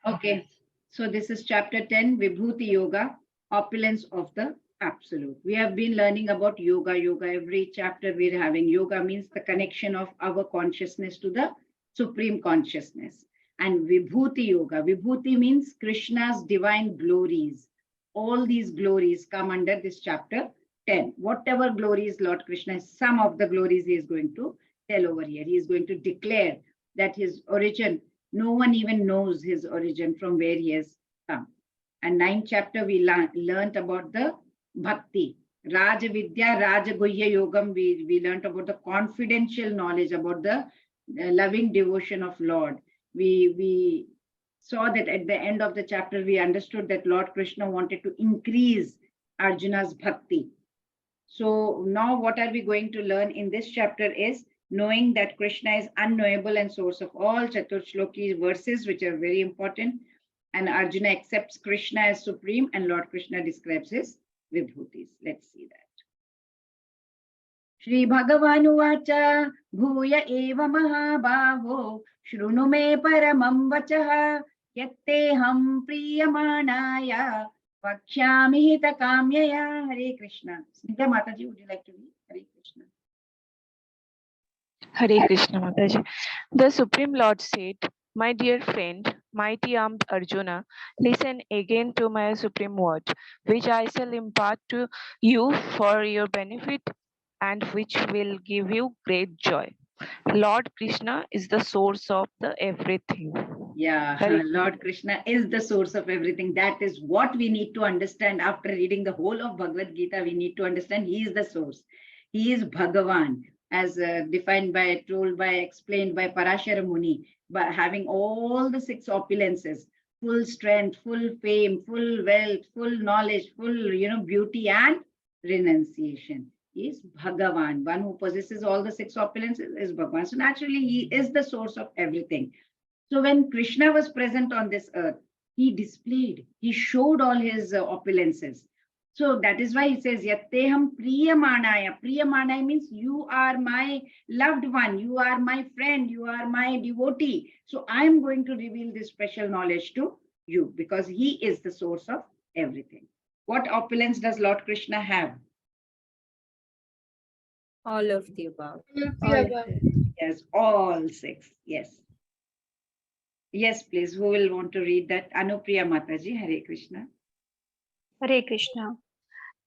Okay, so this is chapter 10, Vibhuti Yoga, opulence of the absolute. We have been learning about yoga. Every chapter we're having. Yoga means the connection of our consciousness to the supreme consciousness. And Vibhuti Yoga. Vibhuti means Krishna's divine glories. All these glories come under this chapter 10. Whatever glories Lord Krishna, some of the glories he is going to tell over here. He is going to declare that his origin, no one even knows his origin from where he has come. And 9th chapter, we learned about the bhakti. Raja Vidya, Raja Guhya Yogam, we learned about the confidential knowledge, about the loving devotion of Lord. We saw that at the end of the chapter, we understood that Lord Krishna wanted to increase Arjuna's bhakti. So now what are we going to learn in this chapter is knowing that Krishna is unknowable and source of all Chaturshloki verses, which are very important. And Arjuna accepts Krishna as supreme, and Lord Krishna describes his vibhutis. Let's see that. Shri Bhagavanu Vacha Bhuya Eva Mahabhavo Shrunu Me Paramam Vachaha Yatteham Priyamanaya Vakhyami Hita Kamyaya. Hare Krishna. Smita Mataji, would you like to read? Hare Krishna. Hare Krishna Mataji. The Supreme Lord said, "My dear friend, mighty armed Arjuna, listen again to my supreme word, which I shall impart to you for your benefit and which will give you great joy. Lord Krishna is the source of the everything." Yeah, Lord Krishna is the source of everything. That is what we need to understand after reading the whole of Bhagavad Gita. We need to understand he is the source. He is Bhagavan, as defined by, told by, explained by Parashara Muni, by having all the 6 opulences, full strength, full fame, full wealth, full knowledge, full beauty and renunciation. He is Bhagavan. One who possesses all the 6 opulences is Bhagavan. So naturally, he is the source of everything. So when Krishna was present on this earth, he displayed, he showed all his opulences. So that is why he says, Yatteham Priyamanaya. Priyamanaya means you are my loved one, you are my friend, you are my devotee. So I am going to reveal this special knowledge to you because he is the source of everything. What opulence does Lord Krishna have? All of the above. Yes, all 6. Yes. Yes, please. Who will want to read that? Anupriya Mataji, Hare Krishna. Hare Krishna.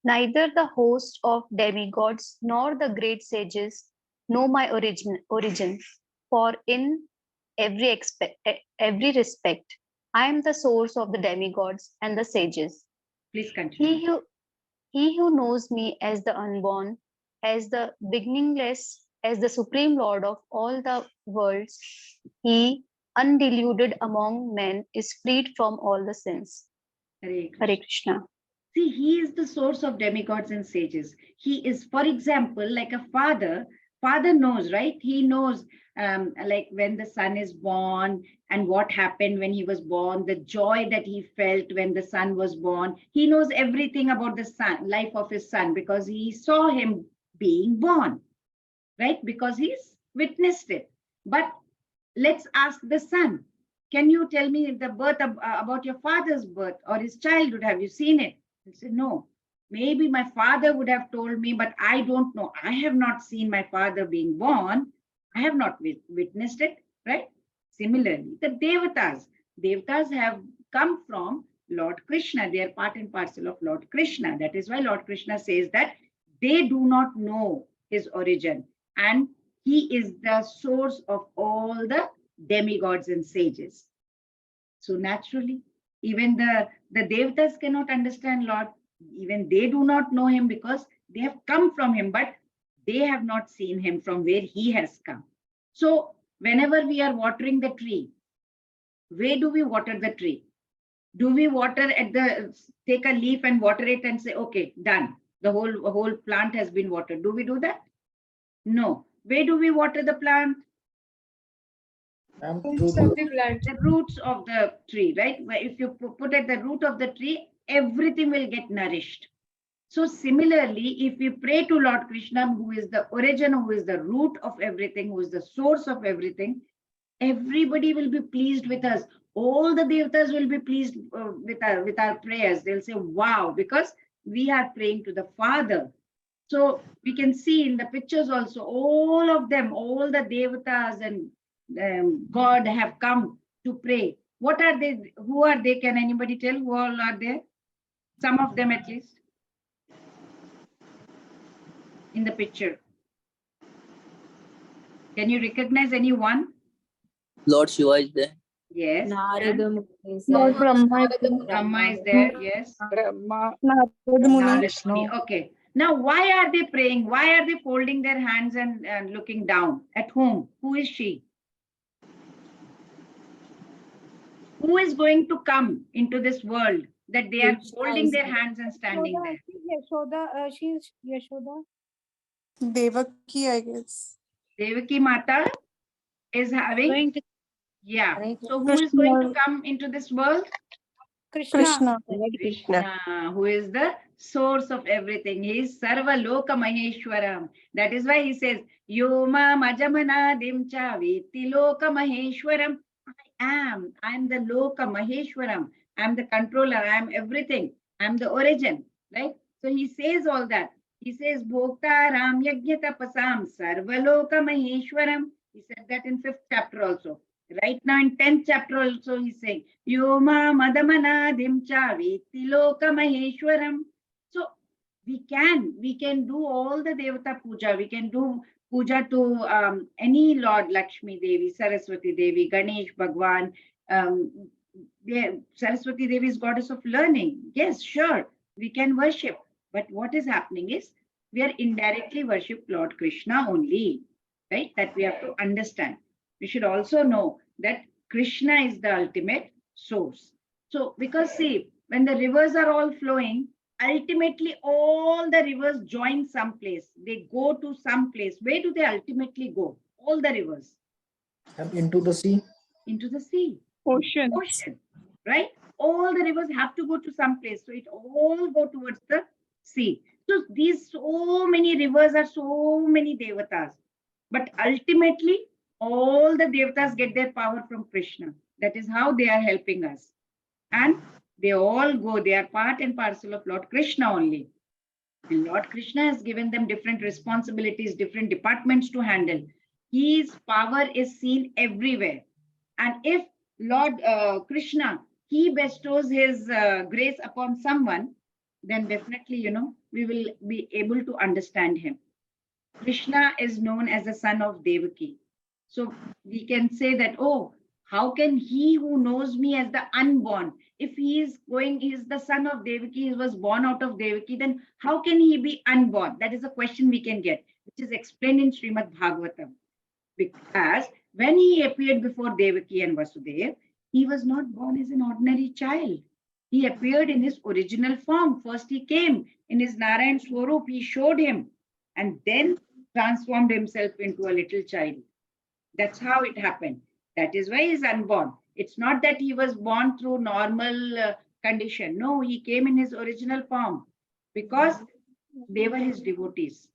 Neither the host of demigods nor the great sages know my origin, for in every respect, I am the source of the demigods and the sages. Please continue. He who knows me as the unborn, as the beginningless, as the supreme Lord of all the worlds, he, undiluted among men, is freed from all the sins. Hare Krishna. Hare Krishna. See, he is the source of demigods and sages. He is, for example, like a father. Father knows, right? He knows like when the son is born and what happened when he was born, the joy that he felt when the son was born. He knows everything about the son, life of his son, because he saw him being born, right? Because he's witnessed it. But let's ask the son. Can you tell me the birth about your father's birth or his childhood? Have you seen it? He said, no. Maybe my father would have told me, but I don't know. I have not seen my father being born. I have not witnessed it, right? Similarly, the Devatas have come from Lord Krishna. They are part and parcel of Lord Krishna. That is why Lord Krishna says that they do not know his origin. And he is the source of all the demigods and sages. So naturally, even the Devatas cannot understand Lord. Even they do not know him because they have come from him, but they have not seen him from where he has come. So whenever we are watering the tree, where do we water the tree? Do we water at take a leaf and water it and say, okay, done. The whole plant has been watered. Do we do that? No. Where do we water the plant? The roots of the tree, right? Where if you put at the root of the tree, everything will get nourished. So similarly, if we pray to Lord Krishna, who is the origin, who is the root of everything, who is the source of everything, everybody will be pleased with us. All the devatas will be pleased with our prayers. They'll say, wow, because we are praying to the Father. So we can see in the pictures also, all of them, all the devatas and God have come to pray. What are they? Who are they? Can anybody tell who all are there? Some of them at least in the picture. Can you recognize anyone? Lord Shiva is there. Yes. Narada is Lord there. Brahma is there. Yes. Brahma, Mahalakshmi. Okay. Now, why are they praying? Why are they folding their hands and looking down? At whom? Who is she? Who is going to come into this world that they are Krishna folding is their there. hands and standing there? Yashoda, she's Yashoda. Devaki, I guess. Devaki Mata is having, Going to yeah. Hare So who is going to come into this world? Krishna. Krishna, who is the source of everything. He is Sarva Loka Maheshwaram. That is why he says, Yoma Majamana Dimcha Viti Loka Maheshwaram. I am the Loka Maheshwaram. I am the controller. I am everything. I am the origin. Right? So he says all that. He says, Bhokta Ram Yajna Tapasam Sarva Loka Maheshwaram. He said that in 5th chapter also. Right now in 10th chapter also he's saying, Yoma Madamana Dimcha Viti Loka Maheshwaram. So we can do all the Devata puja. We can do puja to any Lord, Lakshmi Devi, Saraswati Devi, Ganesh Bhagwan. Saraswati Devi is goddess of learning. Yes, sure, we can worship. But what is happening is we are indirectly worship Lord Krishna only, right? That we have to understand. We should also know that Krishna is the ultimate source. So, because see, when the rivers are all flowing, ultimately all the rivers join some place. They go to some place. Where do they ultimately go? All the rivers. Into the sea. Into the sea. Ocean. Ocean, right? All the rivers have to go to some place. So it all go towards the sea. So these so many rivers are so many devatas. But ultimately, all the devatas get their power from Krishna. That is how they are helping us. And they all go, they are part and parcel of Lord Krishna only. And Lord Krishna has given them different responsibilities, different departments to handle. His power is seen everywhere. And if Lord Krishna, he bestows his grace upon someone, then definitely, we will be able to understand him. Krishna is known as the son of Devaki. So we can say that, oh, how can he who knows me as the unborn, if he is the son of Devaki, he was born out of Devaki, then how can he be unborn? That is a question we can get, which is explained in Srimad Bhagavatam. Because when he appeared before Devaki and Vasudeva, he was not born as an ordinary child. He appeared in his original form. First he came in his Narayan Swarup, he showed him, and then transformed himself into a little child. That's how it happened. That is why he's unborn. It's not that he was born through normal condition. No, he came in his original form because they were his devotees.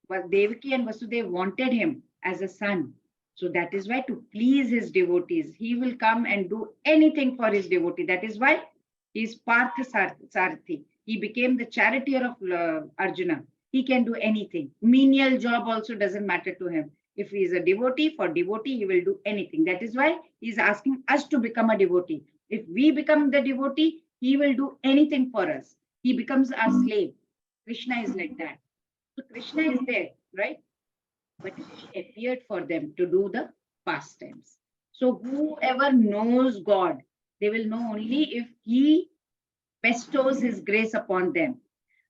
But Devaki and Vasudeva wanted him as a son. So that is why, to please his devotees, he will come and do anything for his devotee. That is why he is Partha Sarathi. He became the charioteer of Arjuna. He can do anything. Menial job also doesn't matter to him. If he is a devotee, for devotee, he will do anything. That is why he is asking us to become a devotee. If we become the devotee, he will do anything for us. He becomes our slave. Krishna is like that. So Krishna is there, right? But he appeared for them to do the pastimes. So whoever knows God, they will know only if he bestows his grace upon them.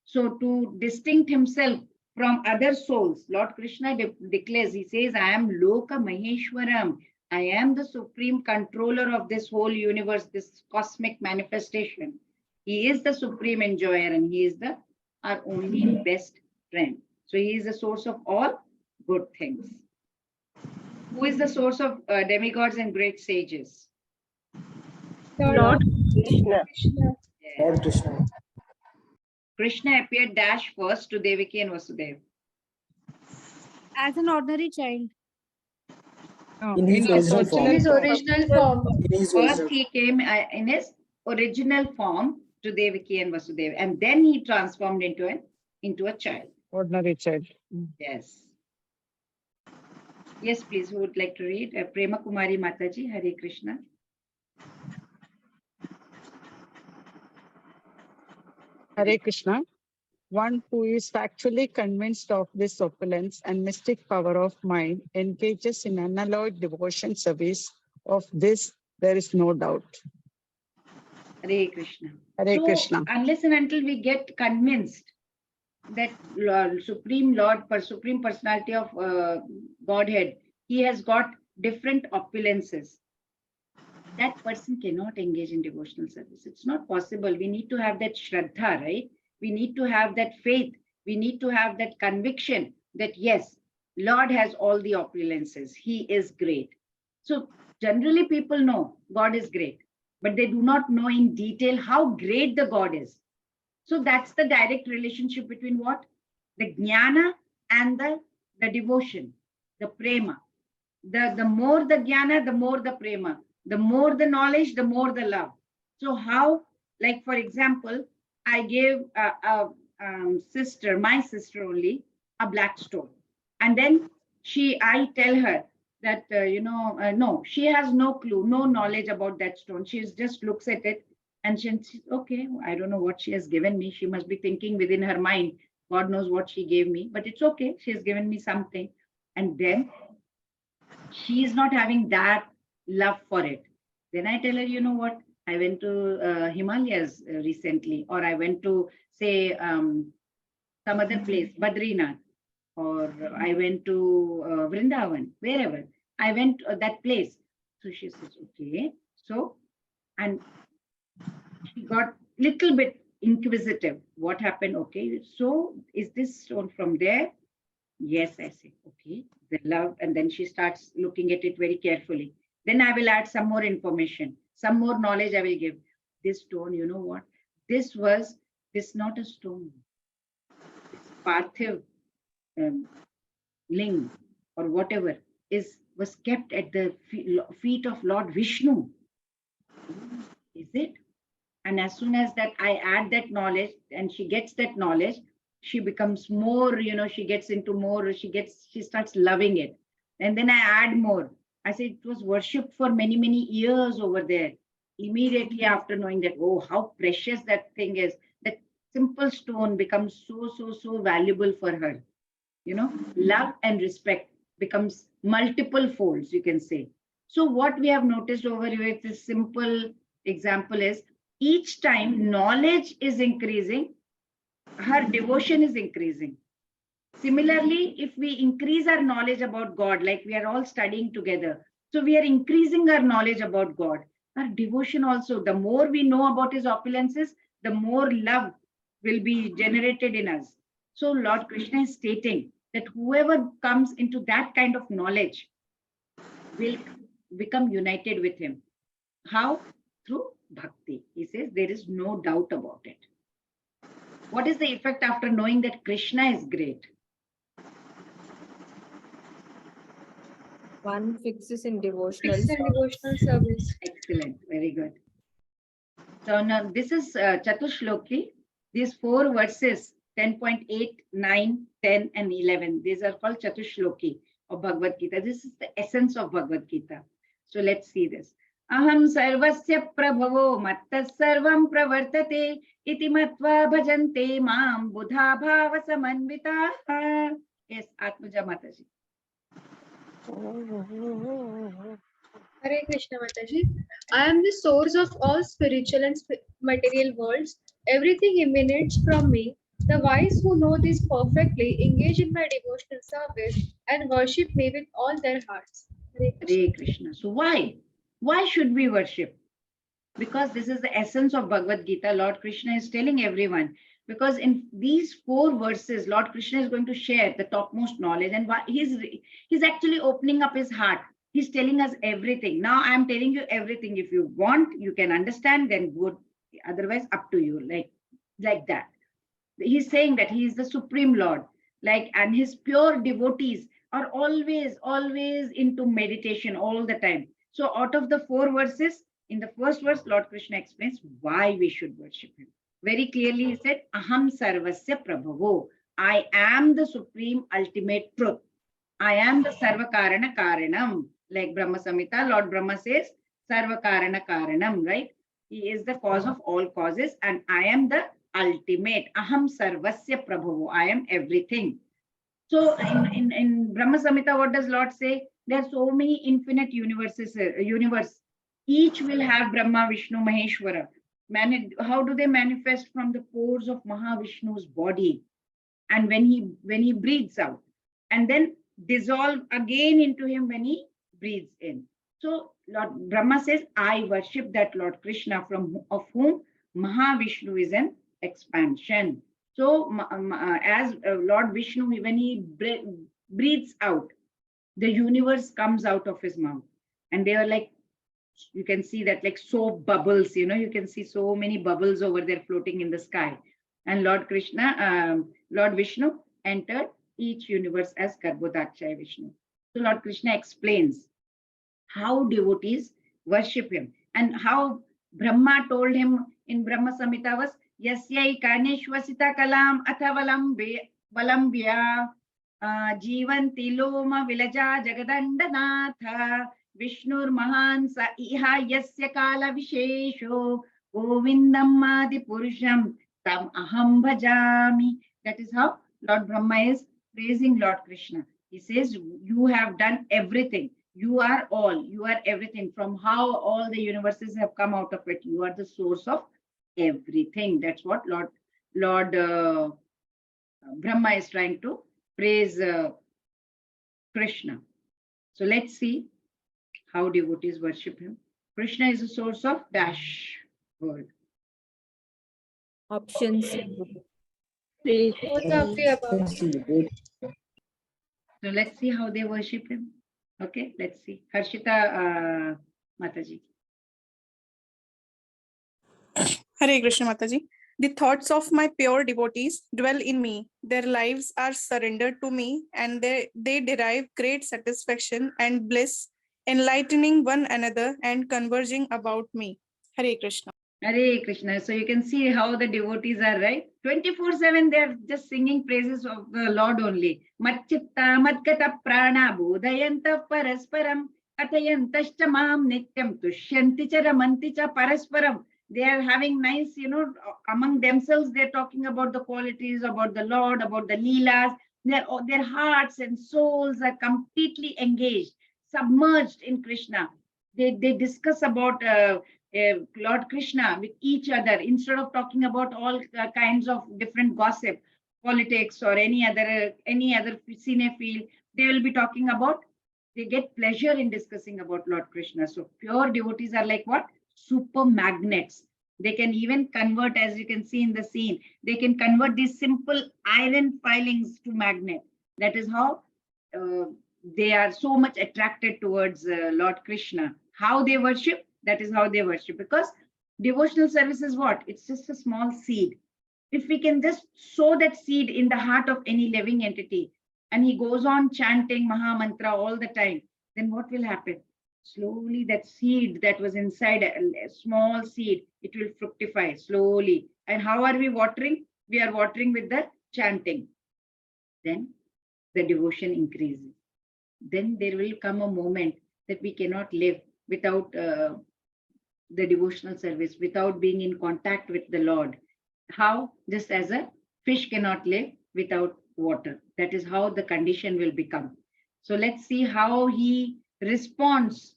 So to distinct himself from other souls, Lord Krishna declares, he says, I am Loka Maheshwaram. I am the supreme controller of this whole universe, this cosmic manifestation. He is the supreme enjoyer and he is our only best friend. So he is the source of all good things. Who is the source of demigods and great sages? Lord Krishna. Yes. Lord Krishna. Krishna appeared first to Devaki and Vasudeva. as an ordinary child. In his original In form. his original form. In his First, original he came in his original form to Devaki and Vasudeva, and then he transformed into a child. Ordinary child. Yes. Yes, please. Who would like to read? Prema Kumari Mataji, Hare Krishna. Hare Krishna. One who is factually convinced of this opulence and mystic power of mind engages in unalloyed devotion service. Of this, there is no doubt. Hare Krishna. Hare So, Krishna. unless and until we get convinced that Supreme Lord, Supreme Personality of Godhead, he has got different opulences, that person cannot engage in devotional service. It's not possible. We need to have that Shraddha, right? We need to have that faith. We need to have that conviction that yes, Lord has all the opulences. He is great. So generally people know God is great, but they do not know in detail how great the God is. So that's the direct relationship between what? The jnana and the devotion, the prema. The more the jnana, the more the prema. The more the knowledge, the more the love. So how, like for example, I gave my sister only, a black stone. And then I tell her that, no, she has no clue, no knowledge about that stone. She just looks at it and she's, okay, I don't know what she has given me. She must be thinking within her mind, God knows what she gave me, but it's okay. She has given me something. And then she is not having that love for it. Then I tell her, you know what? I went to Himalayas recently, or I went to say some other place, Badrinath, or I went to Vrindavan, wherever. I went to that place. So she says, okay. So, and she got little bit inquisitive. What happened? Okay. So is this stone from there? Yes, I say, okay, the love. And then she starts looking at it very carefully. Then I will add some more information, some more knowledge I will give. This stone, you know what? This not a stone. This Parthiv ling or whatever was kept at the feet of Lord Vishnu. Is it? And as soon as that I add that knowledge and she gets that knowledge, she becomes more, she gets into more, she starts loving it. And then I add more. I say it was worshipped for many, many years over there. Immediately after knowing that, oh, how precious that thing is, that simple stone becomes so valuable for her. Love and respect becomes multiple folds, you can say. So what we have noticed over here with this simple example is, each time knowledge is increasing, her devotion is increasing. Similarly, if we increase our knowledge about God, like we are all studying together, so we are increasing our knowledge about God. Our devotion also, the more we know about his opulences, the more love will be generated in us. So Lord Krishna is stating that whoever comes into that kind of knowledge will become united with him. How? Through bhakti. He says there is no doubt about it. What is the effect after knowing that Krishna is great? One fixes in devotional service. Excellent. Very good. So now this is Chatushloki. These 4 verses, 10.8, 9, 10, and 11. These are called Chatushloki of Bhagavad Gita. This is the essence of Bhagavad Gita. So let's see this. Aham sarvasya prabhavo mattas sarvam pravartate iti matva bhajante mam buddha bhava samanvitaha. Yes, Atmaja Mataji. Hare Krishna Mataji. I am the source of all spiritual and material worlds. Everything emanates from me. The wise who know this perfectly engage in my devotional service and worship me with all their hearts. Hare Krishna. So why? Why should we worship? Because this is the essence of Bhagavad Gita. Lord Krishna is telling everyone. Because in these 4 verses, Lord Krishna is going to share the topmost knowledge, and he's actually opening up his heart. He's telling us everything. Now I'm telling you everything. If you want, you can understand, then good. Otherwise, up to you. Like that. He's saying that he is the Supreme Lord, and his pure devotees are always into meditation all the time. So out of the 4 verses, in the first verse, Lord Krishna explains why we should worship him. Very clearly he said, Aham Sarvasya Prabhavo. I am the supreme ultimate truth. I am the Sarva Karana Karanam. Like Brahma Samhita, Lord Brahma says, Sarva Karana Karanam, right? He is the cause of all causes, and I am the ultimate. Aham Sarvasya Prabhavo. I am everything. So in Brahma Samhita, what does Lord say? There are so many infinite universes, universe. Each will have Brahma, Vishnu, Maheshwara. How do they manifest? From the pores of Mahavishnu's body? And when he breathes out, and then dissolve again into him when he breathes in. So Lord Brahma says, I worship that Lord Krishna, of whom Mahavishnu is an expansion. So as Lord Vishnu, when he breathes out, the universe comes out of his mouth, and they are like, you can see that like soap bubbles, you can see so many bubbles over there floating in the sky. And Lord Krishna, Lord Vishnu entered each universe as Garbhodakshaya Vishnu. So Lord Krishna explains how devotees worship him, and how Brahma told him in Brahma Samhita was, Yasyai Karneshwasita Kalam Athavalam Valambhya Jivanti Loma Vilaja Jagadandanatha Vishnur Mahan Sa Iha Yasya Kala Vishesho Govindam Adi Purusham Tam Aham Bhajami. That is how Lord Brahma is praising Lord Krishna. He says, you have done everything. You are all, you are everything. From how all the universes have come out of it, you are the source of everything. That's what Lord Brahma is trying to praise Krishna. So let's see how devotees worship him. Krishna is the source of dash word. Options. Both are free about. So let's see how they worship him. Okay, let's see. Harshita Mataji. Hare Krishna Mataji. The thoughts of my pure devotees dwell in me. Their lives are surrendered to me, and they derive great satisfaction and bliss, enlightening one another and converging about me. Hare Krishna. Hare Krishna. So you can see how the devotees are, right? 24/7, they are just singing praises of the Lord only. Matchitta madgata prana bodhayanta parasparam atayantascha mam nityam tushyanti cha ramanti cha parasparam. They are having nice, among themselves, they're talking about the qualities, about the Lord, about the Leelas. Their hearts and souls are completely engaged, submerged in Krishna. They discuss about Lord Krishna with each other, instead of talking about all kinds of different gossip, politics, or any other cine field. They will be talking about, they get pleasure in discussing about Lord Krishna. So pure devotees are like what? Super magnets. They can even convert, as you can see in the scene, they can convert these simple iron filings to magnet. That is how they are so much attracted towards Lord Krishna. How they worship? That is how they worship. Because devotional service is what? It's just a small seed. If we can just sow that seed in the heart of any living entity, and he goes on chanting Maha Mantra all the time, then what will happen? Slowly that seed that was inside, a small seed, it will fructify slowly. And how are we watering? We are watering with the chanting. Then the devotion increases. Then there will come a moment that we cannot live without the devotional service, without being in contact with the Lord. How? Just as a fish cannot live without water. That is how the condition will become. So let's see how he responds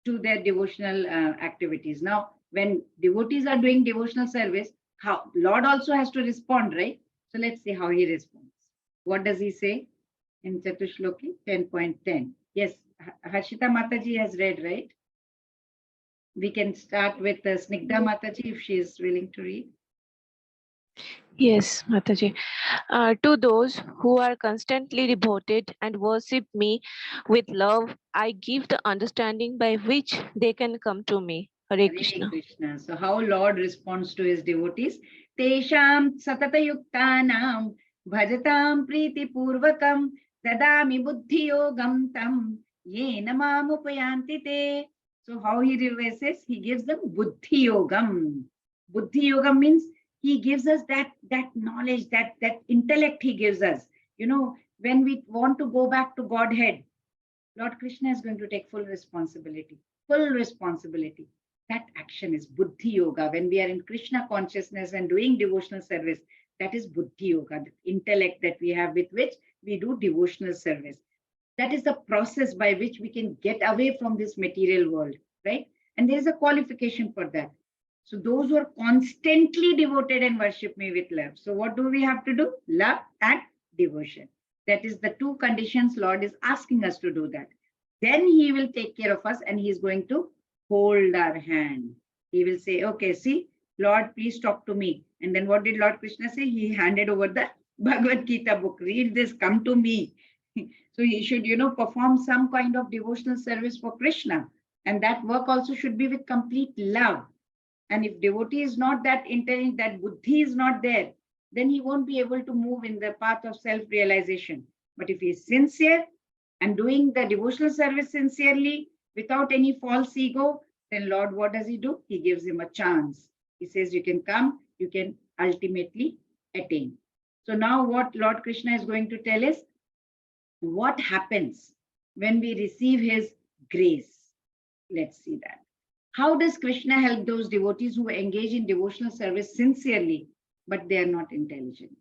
to their devotional activities. Now, when devotees are doing devotional service, how Lord also has to respond, right? So let's see how he responds. What does he say in Chatushloki 10.10? Yes, Harshita Mataji has read, right? We can start with Snigdha Mataji if she is willing to read. Yes, Mataji. To those who are constantly devoted and worship me with love, I give the understanding by which they can come to me. Hare Krishna. Krishna. So how Lord responds to his devotees? Tesham satatayuktanam bhajatam priti purvakam Dadami buddhi yogam tam yena mamupayanti te. So how he reverses? He gives them buddhi yogam. Buddhi yogam means he gives us that knowledge, that intellect he gives us. You know, when we want to go back to Godhead, Lord Krishna is going to take full responsibility. Full responsibility. That action is buddhi yoga. When we are in Krishna consciousness and doing devotional service, that is buddhi yoga, the intellect that we have with which we do devotional service. That is the process by which we can get away from this material world, right? And there is a qualification for that. So those who are constantly devoted and worship me with love. So what do we have to do? Love and devotion. That is the two conditions Lord is asking us to do that. Then he will take care of us and he is going to hold our hand. He will say, okay, see, Lord, please talk to me. And then what did Lord Krishna say? He handed over the Bhagavad Gita book. Read this, come to me. So he should, perform some kind of devotional service for Krishna. And that work also should be with complete love. And if devotee is not that intelligent, that buddhi is not there, then he won't be able to move in the path of self-realization. But if he is sincere and doing the devotional service sincerely, without any false ego, then Lord, what does he do? He gives him a chance. He says, you can come, you can ultimately attain. So now what Lord Krishna is going to tell is, what happens when we receive his grace? Let's see that. How does Krishna help those devotees who engage in devotional service sincerely, but they are not intelligent?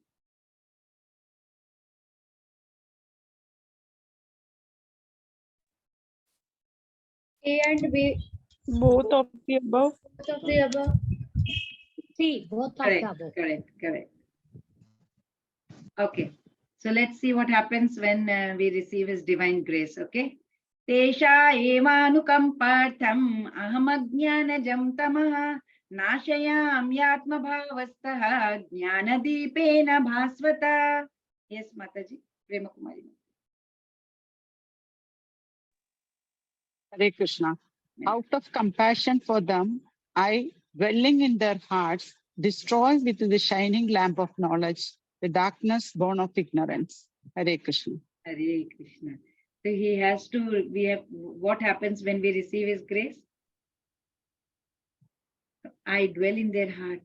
A and B, Both of the above. both of the above. See, both of the above. Correct. Okay, so let's see what happens when we receive his divine grace, okay? Tesha evanukampartham ahamajnanajam tamaha nashayam yatma bhavastaha jnanadipena bhasvata. Yes, Mataji, Prema Kumari. Hare Krishna. Out of compassion for them, I, dwelling in their hearts, destroy with the shining lamp of knowledge the darkness born of ignorance. Hare Krishna. Hare Krishna. So he has to, what happens when we receive his grace? I dwell in their heart.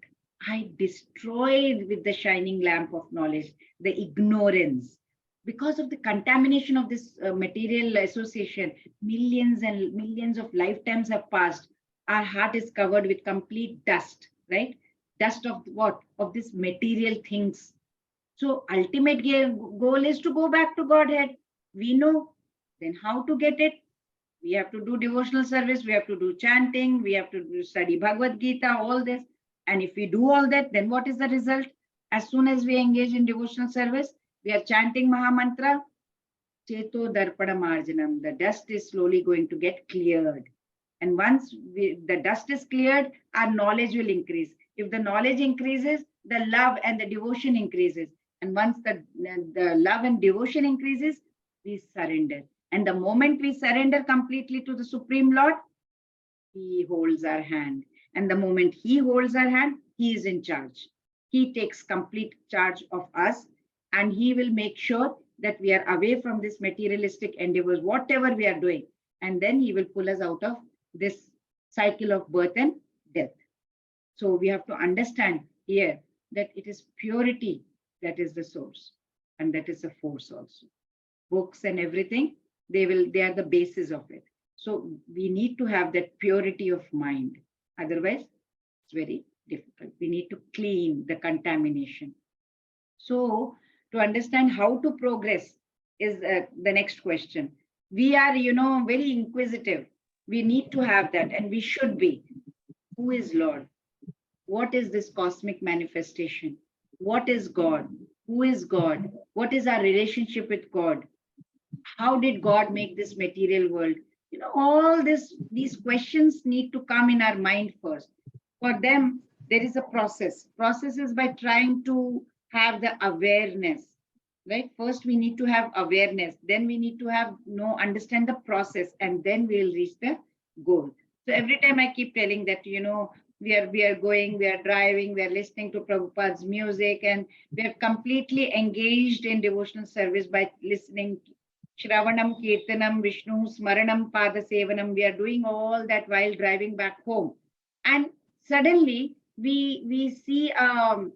I destroy with the shining lamp of knowledge the ignorance. Because of the contamination of this material association, millions and millions of lifetimes have passed. Our heart is covered with complete dust, right? Dust of what? Of this material things. So ultimate goal is to go back to Godhead. We know. Then how to get it? We have to do devotional service. We have to do chanting. We have to study Bhagavad Gita, all this. And if we do all that, then what is the result? As soon as we engage in devotional service, we are chanting Maha Mantra, Cheto Darpada Marjanam. The dust is slowly going to get cleared. And once the dust is cleared, our knowledge will increase. If the knowledge increases, the love and the devotion increases. And once the love and devotion increases, we surrender. And the moment we surrender completely to the Supreme Lord, he holds our hand. And the moment he holds our hand, he is in charge. He takes complete charge of us, and he will make sure that we are away from this materialistic endeavors, whatever we are doing. And then he will pull us out of this cycle of birth and death. So we have to understand here that it is purity that is the source, and that is the force also. Books and everything, they are the basis of it. So we need to have that purity of mind. Otherwise, it's very difficult. We need to clean the contamination. So to understand how to progress is the next question. We are, very inquisitive. We need to have that, and we should be. Who is Lord? What is this cosmic manifestation? What is God? Who is God? What is our relationship with God? How did God make this material world? All these questions need to come in our mind first. For them, there is a process. Process is by trying to have the awareness, right? First, we need to have awareness. Then we need to have, understand the process, and then we'll reach the goal. So every time I keep telling that, we are going, we are driving, we are listening to Prabhupada's music, and we are completely engaged in devotional service by listening. Shravanam, Kirtanam, Vishnu, Smaranam, Pada Sevanam. We are doing all that while driving back home. And suddenly we see, shall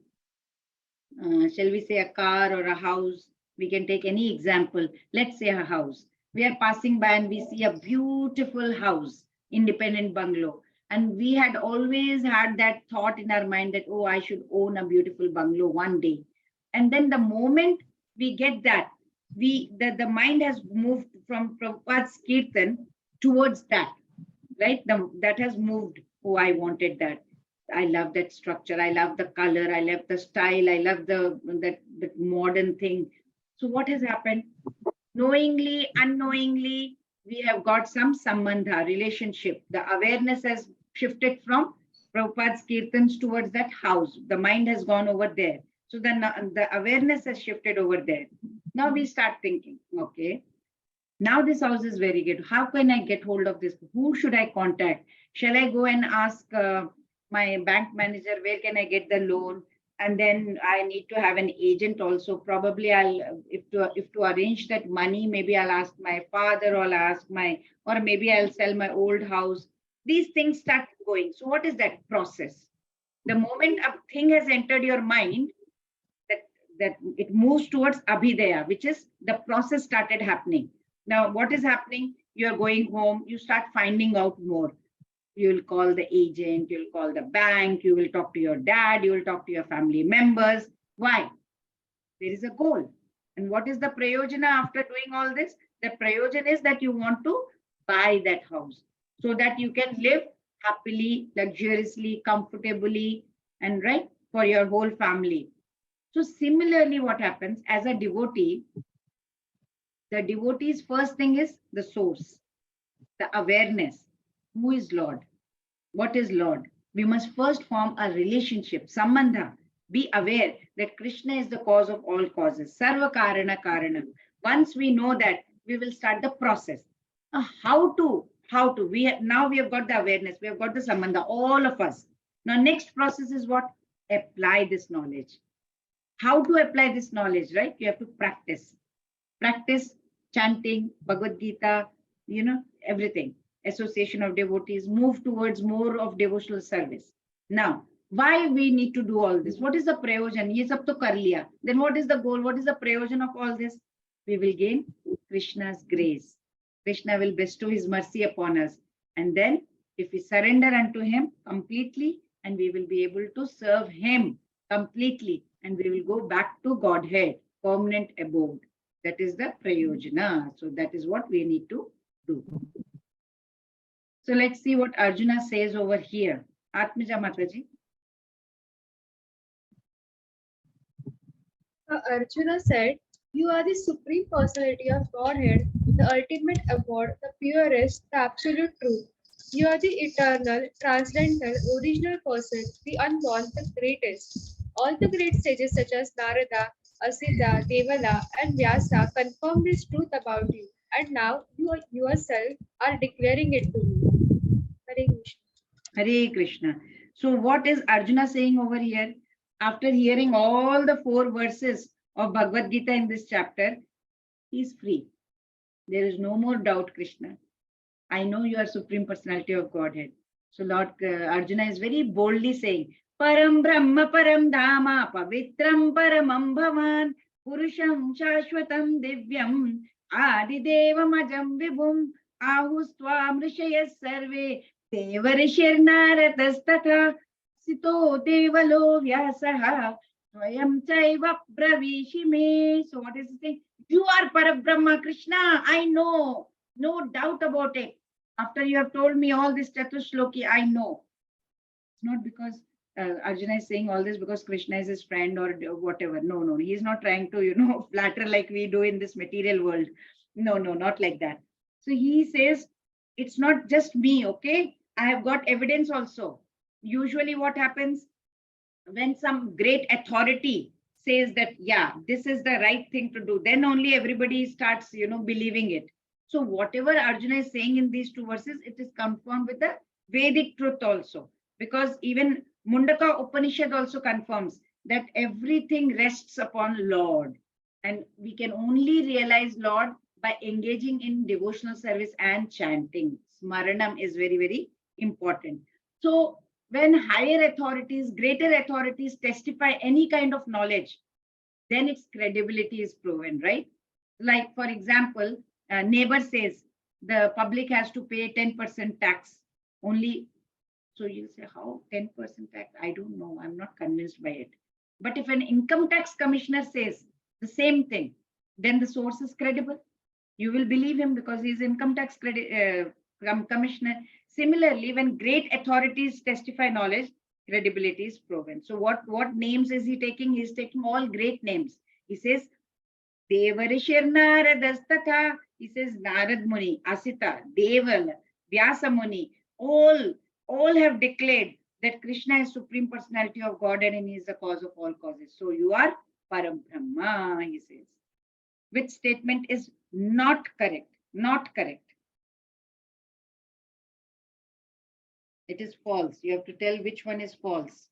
we say, a car or a house. We can take any example. Let's say a house. We are passing by and we see a beautiful house, independent bungalow. And we had always had that thought in our mind that, oh, I should own a beautiful bungalow one day. And then the moment we get that, the mind has moved from Prabhupada's Kirtan towards that, right? That has moved. Oh, I wanted that. I love that structure. I love the color. I love the style. I love that modern thing. So what has happened? Knowingly, unknowingly, we have got some sambandha, relationship. The awareness has shifted from Prabhupada's Kirtans towards that house. The mind has gone over there. So the awareness has shifted over there. Now we start thinking, okay, now this house is very good. How can I get hold of this? Who should I contact? Shall I go and ask my bank manager, where can I get the loan? And then I need to have an agent also. Probably if to arrange that money, maybe I'll ask my father, or or maybe I'll sell my old house. These things start going. So what is that process? The moment a thing has entered your mind, that it moves towards abhidaya, which is the process started happening. Now, what is happening? You're going home, you start finding out more. You will call the agent, you'll call the bank, you will talk to your dad, you will talk to your family members. Why? There is a goal. And what is the prayojana after doing all this? The prayojana is that you want to buy that house so that you can live happily, luxuriously, comfortably, and right for your whole family. So similarly, what happens as a devotee, the devotee's first thing is the source, the awareness. Who is Lord? What is Lord? We must first form a relationship, sambandha. Be aware that Krishna is the cause of all causes. Sarva karana karanam. Once we know that, we will start the process. How to? Now we have got the awareness, we have got the sambandha, all of us. Now next process is what? Apply this knowledge. How to apply this knowledge, right? You have to practice. Practice chanting, Bhagavad Gita, everything. Association of devotees, move towards more of devotional service. Now, why we need to do all this? What is the prayojan? Ye sab to kar liya. Then what is the goal? What is the prayojan of all this? We will gain Krishna's grace. Krishna will bestow his mercy upon us. And then if we surrender unto him completely, and we will be able to serve him completely, and we will go back to Godhead, permanent abode. That is the prayojana. So that is what we need to do. So let's see what Arjuna says over here. Atmaja Mataji. Arjuna said, you are the Supreme Personality of Godhead, the ultimate abode, the purest, the absolute truth. You are the eternal, transcendental, original person, the unborn, the greatest. All the great sages such as Narada, Asita, Devala, and Vyasa confirm this truth about you. And now you yourself are declaring it to me. Hare Krishna. Hare Krishna. So what is Arjuna saying over here? After hearing all the 4 verses of Bhagavad Gita in this chapter, he is free. There is no more doubt, Krishna. I know you are Supreme Personality of Godhead. So Lord Arjuna is very boldly saying, Param Brahma Param Dhama Pavitram Paramam Bhavan Purusham Shashwatam Divyam Adidevam Ajam Vibhum Ahustvam Rishayas Sarve Devarishir Naratastatha Sito Devalo Vyasaha Swayam Chaiva Bravishime. So what is he saying? You are Parabrahma, Krishna. I know. No doubt about it. After you have told me all this Chatushloki, I know. It's not because Arjuna is saying all this because Krishna is his friend or whatever. No. He is not trying to, flatter like we do in this material world. No, not like that. So he says, it's not just me, okay? I have got evidence also. Usually what happens when some great authority says that, yeah, this is the right thing to do, then only everybody starts, believing it. So whatever Arjuna is saying in these 2 verses, it is confirmed with the Vedic truth also. because even Mundaka Upanishad also confirms that everything rests upon Lord. And we can only realize Lord by engaging in devotional service and chanting. Smaranam is very, very important. So when higher authorities, greater authorities testify any kind of knowledge, then its credibility is proven, right? Like, for example, a neighbor says the public has to pay 10% tax only. So you'll say, how 10% tax? I don't know. I'm not convinced by it. But if an income tax commissioner says the same thing, then the source is credible. You will believe him because he's income tax commissioner. Similarly, when great authorities testify knowledge, credibility is proven. So what names is he taking? He's taking all great names. He says, Devarishir Naradastata. He says Narad Muni, Asita, Deval, Vyasa Muni, all have declared that Krishna is Supreme Personality of God and he is the cause of all causes. So you are Parabrahma, he says. Which statement is not correct? Not correct. It is false. You have to tell which one is false.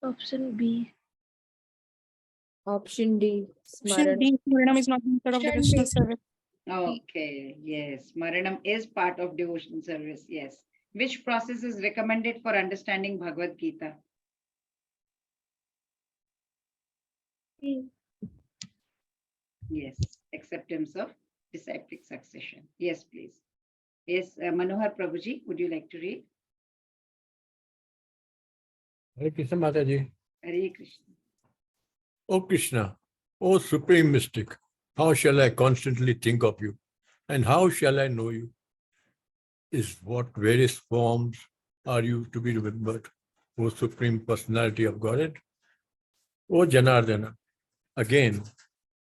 Option B. Option D. Option D, Smaranam is not part of Option devotional D. service. Okay, yes. Smaranam is part of devotional service, yes. Which process is recommended for understanding Bhagavad Gita? Yes, acceptance of disciplic succession. Yes, please. Yes, Manohar Prabhuji, would you like to read? Hare Krishna Mataji. Hare Krishna. O Krishna, O Supreme Mystic, how shall I constantly think of you? And how shall I know you? Is what various forms are you to be remembered, O Supreme Personality of Godhead? O Janardana, again,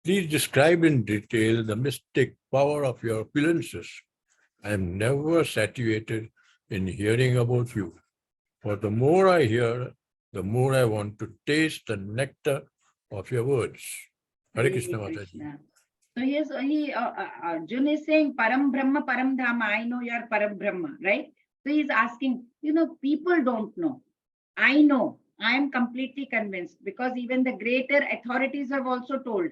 please describe in detail the mystic power of your opulences. I am never satiated in hearing about you. For the more I hear, the more I want to taste the nectar of your words. Hare Krishna Mataji. So Arjun is saying Param Brahma, Param Dhama. I know you are Param Brahma, right? So he's asking, people don't know. I know. I am completely convinced because even the greater authorities have also told.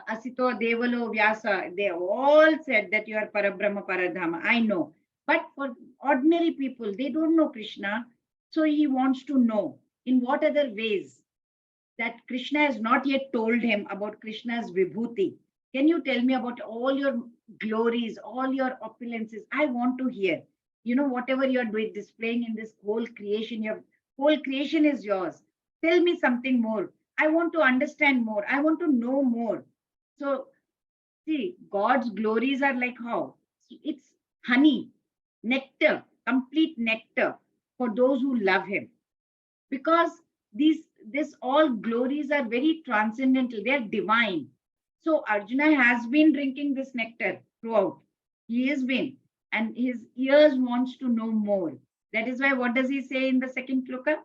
Asito, Devalo, Vyasa, they all said that you are Parabrahma, Paradhama. I know. But for ordinary people, they don't know Krishna. So he wants to know in what other ways that Krishna has not yet told him about Krishna's Vibhuti. Can you tell me about all your glories, all your opulences? I want to hear. Whatever you're doing, displaying in this whole creation, your whole creation is yours. Tell me something more. I want to understand more. I want to know more. So, see, God's glories are like how? It's honey, nectar, complete nectar for those who love him. Because this all glories are very transcendental, they are divine. So Arjuna has been drinking this nectar throughout. He has been, and his ears wants to know more. That is why, what does he say in the second shloka?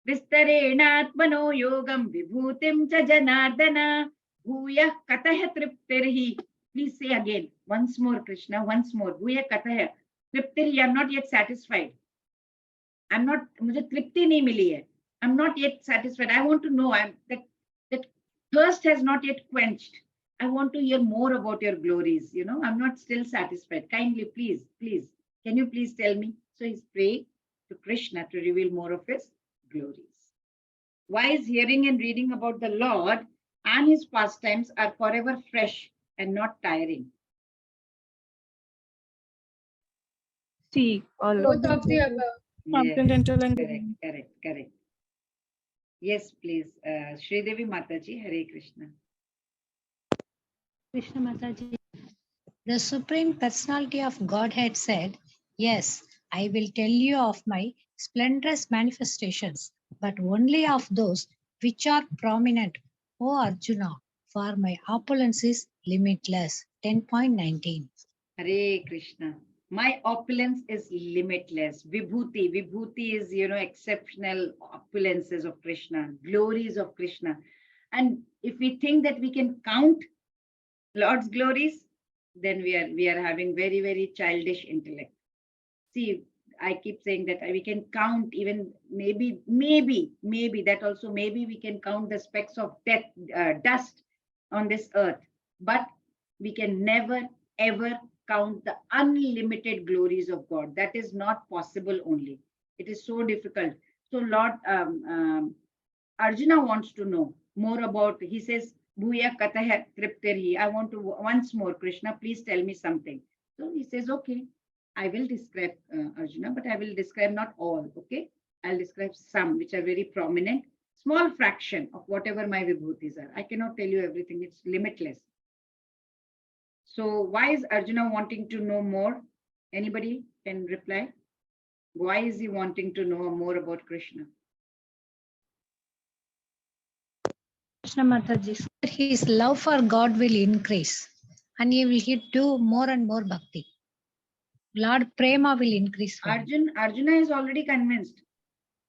Vistarena atmano yogam vibhutim cha janardana bhuya katah triptirhi. Please say again, once more, Krishna, once more. Bhuya katah triptirhi. I am not yet satisfied. मुझे तृप्ति नहीं मिली है. I'm not yet satisfied. I want to know. That thirst has not yet quenched. I want to hear more about your glories. I'm not still satisfied. Kindly, please, can you please tell me? So he's praying to Krishna to reveal more of his glories. Why is hearing and reading about the Lord and his pastimes are forever fresh and not tiring? C. All Both of the above. Transcendental and Correct. Yes, please. Sridevi Mataji, Hare Krishna. Krishna Mataji. The Supreme Personality of Godhead said, yes, I will tell you of my splendorous manifestations, but only of those which are prominent, O Arjuna, for my opulence is limitless. 10.19. Hare Krishna. My opulence is limitless. Vibhuti. Vibhuti is, exceptional opulences of Krishna, glories of Krishna. And if we think that we can count Lord's glories, then we are having very, very childish intellect. See, I keep saying that we can count even maybe that also, maybe we can count the specks of dust on this earth, but we can never ever count the unlimited glories of God. That is not possible only. It is so difficult. So Lord Arjuna wants to know more about, he says, Bhuya Katah Triptirhi. I want to once more, Krishna, please tell me something. So he says, okay, I will describe Arjuna, but I will describe not all, okay? I'll describe some which are very prominent, small fraction of whatever my vibhutis are. I cannot tell you everything, it's limitless. So why is Arjuna wanting to know more? Anybody can reply? Why is he wanting to know more about Krishna? Krishna Mataji, his love for God will increase and he will do more and more bhakti. Lord Prema will increase. Arjuna is already convinced.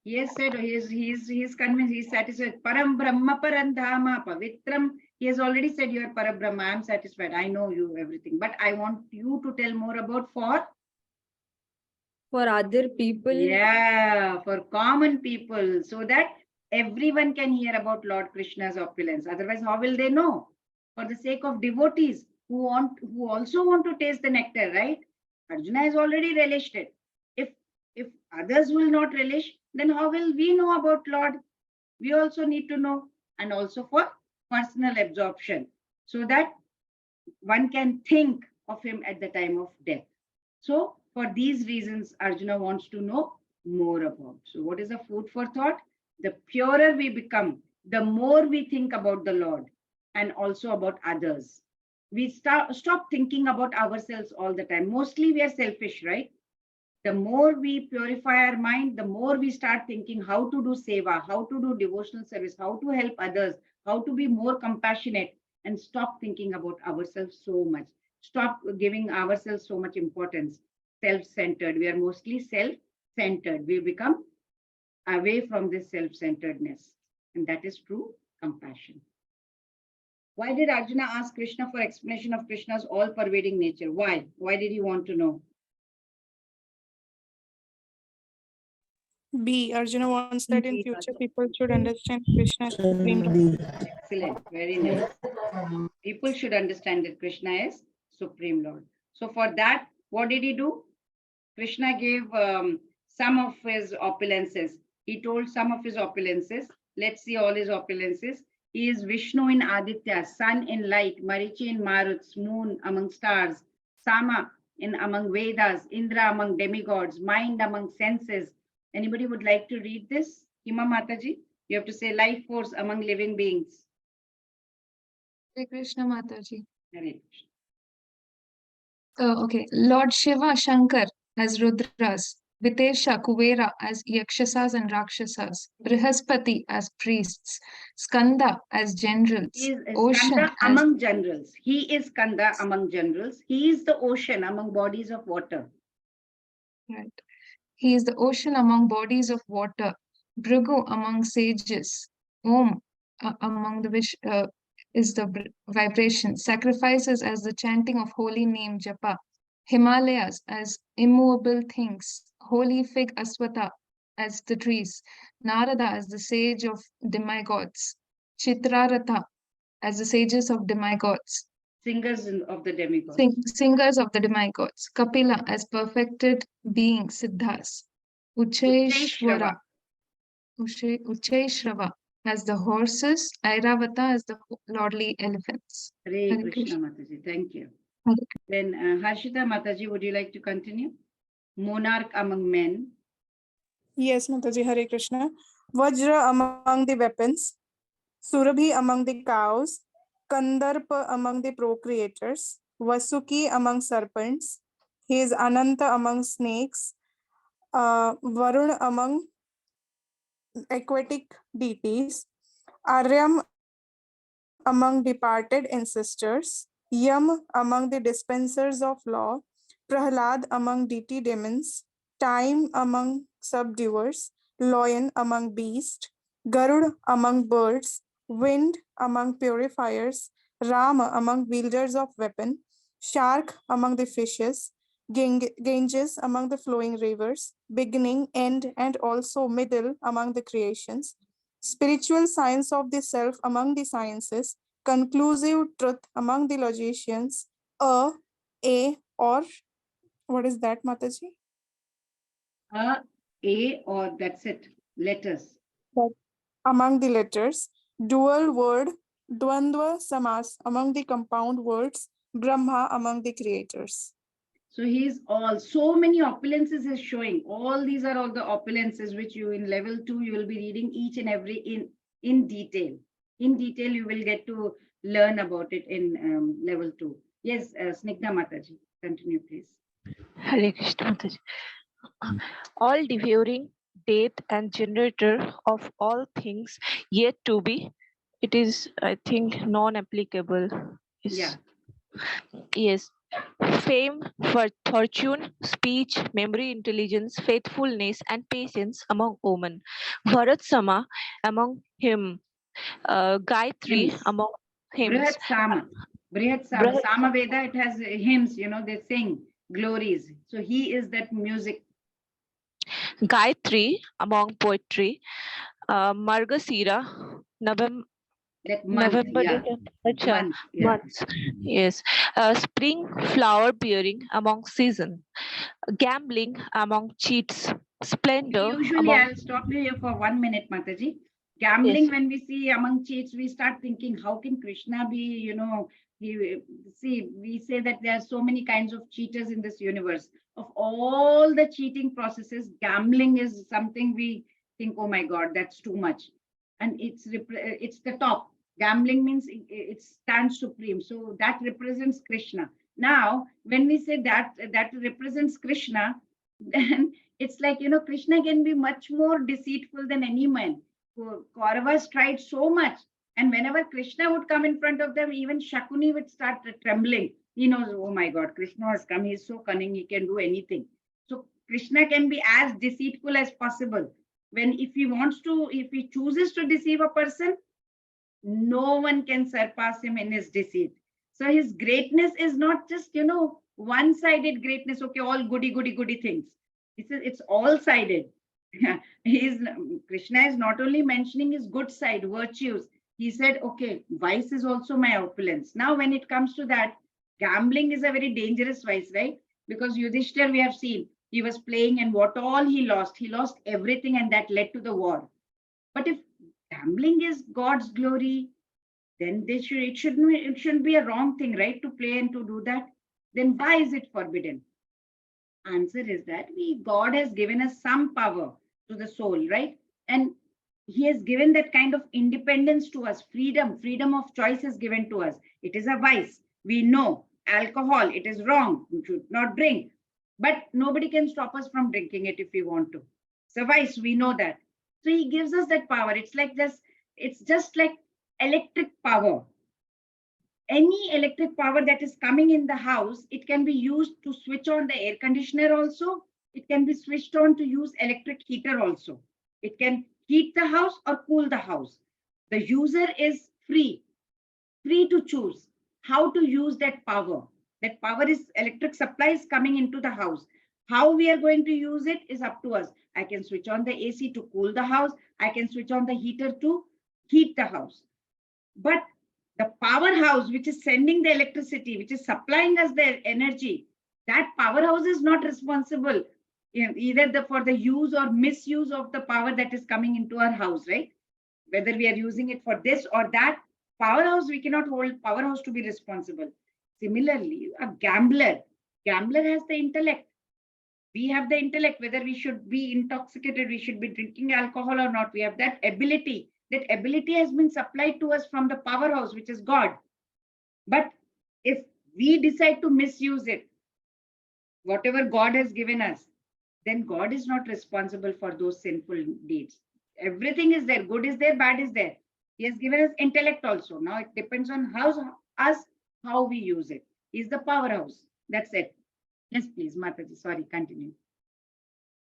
He has said, he is convinced, he is satisfied. Param Brahma Parandhama Pavitram. He has already said, you are Parabrahma, I am satisfied. I know you everything. But I want you to tell more about for other people. Yeah, for common people, so that everyone can hear about Lord Krishna's opulence. Otherwise, how will they know? For the sake of devotees who also want to taste the nectar, right? Arjuna has already relished it. If others will not relish, then how will we know about Lord? We also need to know, and also for personal absorption, so that one can think of him at the time of death. So for these reasons, Arjuna wants to know more about. So what is the food for thought? The purer we become, the more we think about the Lord and also about others. We stop thinking about ourselves all the time. Mostly we are selfish, right? The more we purify our mind, the more we start thinking how to do seva, how to do devotional service, how to help others, how to be more compassionate, and stop thinking about ourselves so much. Stop giving ourselves so much importance. Self-centered. We are mostly self-centered. We become away from this self-centeredness. And that is true compassion. Why did Arjuna ask Krishna for explanation of Krishna's all-pervading nature? Why? Why did he want to know? B. Arjuna wants that in future people should understand Krishna. Excellent. Very nice. People should understand that Krishna is Supreme Lord. So for that, what did he do? Krishna gave some of his opulences. He told some of his opulences. Let's see all his opulences. He is Vishnu in Aditya, sun in light, Marichi in Maruts, moon among stars, Sama in among Vedas, Indra among demigods, mind among senses. Anybody would like to read this? Hima Mataji, you have to say life force among living beings. Hare Krishna Mataji. Hare Krishna. Okay, Lord Shiva Shankar as Rudras, Vitesha Kuvera as Yakshasas and Rakshasas, Brihaspati as priests, Skanda as generals, He is Ocean Skanda as among generals. He is Skanda among generals. He is the ocean among bodies of water. right. He is the ocean among bodies of water, Bhrigu among sages, Om among the is the vibration, sacrifices as the chanting of holy name Japa, Himalayas as immovable things, holy fig Aswatha as the trees, Narada as the sage of demigods, Chitraratha as the sages of demigods, Singers of the demigods. Singers of the demigods, Kapila as perfected beings, Siddhas, Ucheshwara, Ucheshrava as the horses, Airavata as the lordly elephants. Hare Hare Krishna Krishna. Mataji. Thank you. Hare Then Harshita Mataji, would you like to continue? Monarch among men. Yes, Mataji, Hare Krishna. Vajra among the weapons, Surabhi among the cows, Kandarpa among the procreators, Vasuki among serpents, he is Ananta among snakes, Varun among aquatic deities, Aryam among departed ancestors, Yam among the dispensers of law, Prahlad among deity demons, Time among subduers, Lion among beasts, Garud among birds, Wind among purifiers, Rama among wielders of weapon, Shark among the fishes, Ganges among the flowing rivers, beginning, end, and also middle among the creations, spiritual science of the self among the sciences, conclusive truth among the logicians, a, or, what is that, Mataji? A, or that's it, letters. But among the letters, dual word, dvandva samas among the compound words, Brahma among the creators. So he's all, so many opulences is showing. All these are all the opulences which you in level 2, you will be reading each and every in detail. In detail, you will get to learn about it in level 2. Yes, Snigdha Mataji, continue please. Hare Krishna Mataji. All devouring, death and generator of all things yet to be. It is, I think, non-applicable. Yeah. Yes. Fame, fortune, speech, memory, intelligence, faithfulness, and patience among women. Bharat Sama among him. Gayatri Hymns. among hymns. Brihat Sama. Brihat Sama. Sama Veda, it has hymns, you know, they sing glories. So he is that music. Gayatri among poetry. Margasira, November. That month, November, yeah. Month, yeah. months. Yes. Spring flower bearing among season. Gambling among cheats. Splendor Usually, among. I'll stop you here for 1 minute, Mataji. Gambling, Yes. when we see among cheats, we start thinking, how can Krishna be, you know, we say that there are so many kinds of cheaters in this universe. Of all the cheating processes, gambling is something we think, oh my God, that's too much. And it's the top. Gambling means it stands supreme. So that represents Krishna. Now, when we say that represents Krishna, then it's like, you know, Krishna can be much more deceitful than any man. Kauravas tried so much. And whenever Krishna would come in front of them, even Shakuni would start trembling. He knows, oh my God, Krishna has come. He's so cunning. He can do anything. So Krishna can be as deceitful as possible. If he chooses to deceive a person, no one can surpass him in his deceit. So his greatness is not just, you know, one-sided greatness. Okay, all goody things. It's all-sided. Krishna is not only mentioning his good side, virtues. He said, okay, vice is also my opulence. Now, when it comes to that, gambling is a very dangerous vice, right? Because Yudhishthir, we have seen, he was playing and what all he lost everything, and that led to the war. But if gambling is God's glory, then it shouldn't be a wrong thing, right? To play and to do that. Then why is it forbidden? Answer is that God has given us some power to the soul, right? And he has given that kind of independence to us, freedom of choice is given to us. It is a vice. We know alcohol, it is wrong. We should not drink. But nobody can stop us from drinking it if we want to. It's a vice, we know that. So he gives us that power. It's just like electric power. Any electric power that is coming in the house, it can be used to switch on the air conditioner also. It can be switched on to use electric heater also. It can heat the house or cool the house. The user is free to choose how to use that power. That power is electric supply is coming into the house. How we are going to use it is up to us. I can switch on the AC to cool the house. I can switch on the heater to heat the house. But the powerhouse, which is sending the electricity, which is supplying us the energy, that powerhouse is not responsible either for the use or misuse of the power that is coming into our house, right? Whether we are using it for this or that, powerhouse, we cannot hold powerhouse to be responsible. Similarly, a gambler has the intellect. We have the intellect, whether we should be intoxicated, we should be drinking alcohol or not. We have that ability. That ability has been supplied to us from the powerhouse, which is God. But if we decide to misuse it, whatever God has given us, then God is not responsible for those sinful deeds. Everything is there. Good is there, bad is there. He has given us intellect also. Now it depends on how we use it. He's the powerhouse. That's it. Yes, please, Mataji. Sorry, continue.